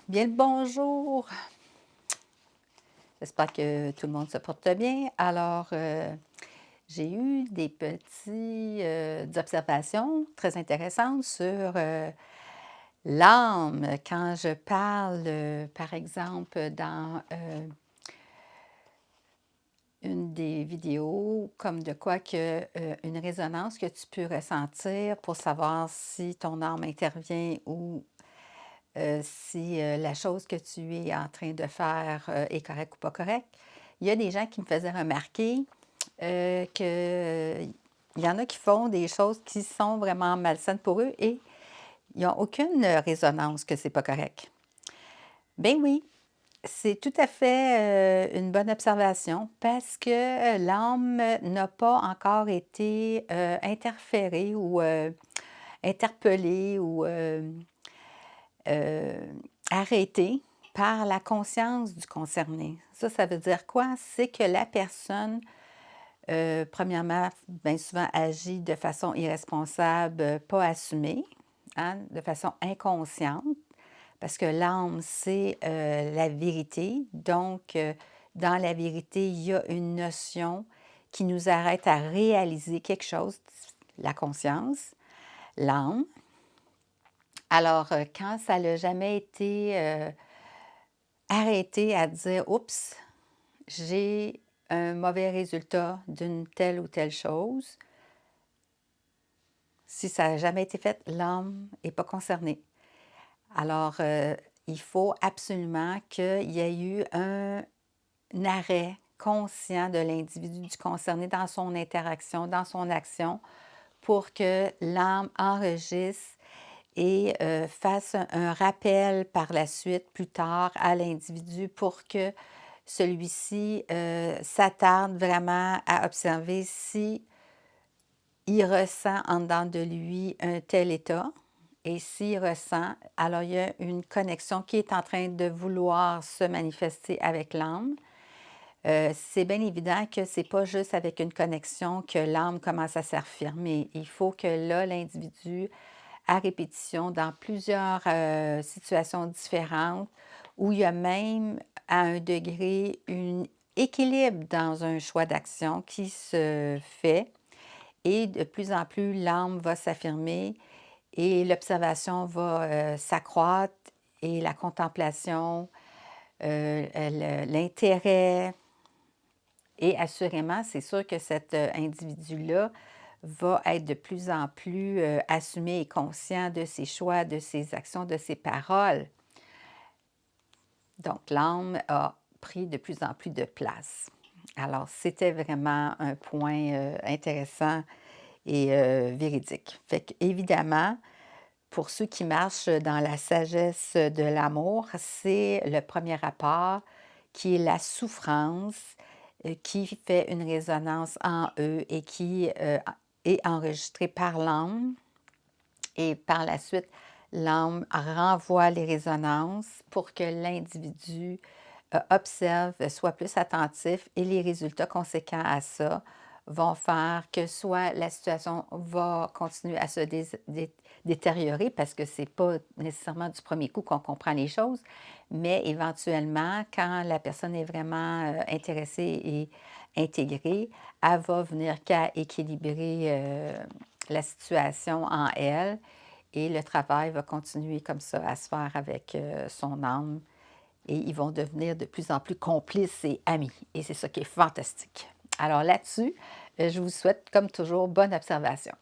Bien le bonjour! J'espère que tout le monde se porte bien. Alors, j'ai eu des observations très intéressantes sur, l'âme. Quand je parle, par exemple, dans, une des vidéos, comme de quoi que, une résonance que tu peux ressentir pour savoir si ton âme intervient ou si, la chose que tu es en train de faire, est correcte ou pas correcte. Il y a des gens qui me faisaient remarquer, qu'il y en a qui font des choses qui sont vraiment malsaines pour eux et ils n'ont aucune, résonance que c'est pas correct. Ben oui, c'est tout à fait, une bonne observation parce que, l'âme n'a pas encore été, interférée ou, interpellée ou, Heu, arrêté par la conscience du concerné. Ça veut dire quoi? C'est que la personne, premièrement, bien souvent agit de façon irresponsable, pas assumée, hein, de façon inconsciente, parce que l'âme, c'est, la vérité. Donc, dans la vérité, il y a une notion qui nous arrête à réaliser quelque chose, la conscience, l'âme. Alors, quand ça n'a jamais été, arrêté à dire: «Oups, j'ai un mauvais résultat d'une telle ou telle chose». Si ça n'a jamais été fait, l'âme est pas concernée. Alors, il faut absolument qu'il y ait eu un arrêt conscient de l'individu du concerné dans son interaction, dans son action, pour que l'âme enregistre et fasse un rappel par la suite, plus tard, à l'individu pour que celui-ci, s'attarde vraiment à observer si il ressent en dedans de lui un tel état et s'il ressent, alors il y a une connexion qui est en train de vouloir se manifester avec l'âme. C'est bien évident que c'est pas juste avec une connexion que l'âme commence à s'affirmer. Il faut que là, l'individu à répétition dans plusieurs, situations différentes, où il y a même, à un degré, un équilibre dans un choix d'action qui se fait et de plus en plus, l'âme va s'affirmer et l'observation va, s'accroître et la contemplation, l'intérêt et assurément, c'est sûr que cet, individu-là va être de plus en plus, assumé et conscient de ses choix, de ses actions, de ses paroles. Donc l'âme a pris de plus en plus de place. Alors c'était vraiment un point, intéressant et véridique. Fait qu'évidemment, pour ceux qui marchent dans la sagesse de l'amour, c'est le premier rapport qui est la souffrance, qui fait une résonance en eux et qui, est enregistrée par l'âme et par la suite, l'âme renvoie les résonances pour que l'individu, observe, soit plus attentif et les résultats conséquents à ça vont faire que soit la situation va continuer à se détériorer parce que c'est pas nécessairement du premier coup qu'on comprend les choses, mais éventuellement, quand la personne est vraiment, intéressée et intégrée, elle va venir qu'à équilibrer, la situation en elle et le travail va continuer comme ça à se faire avec, son âme et ils vont devenir de plus en plus complices et amis et c'est ça qui est fantastique. Alors là-dessus, je vous souhaite comme toujours bonne observation.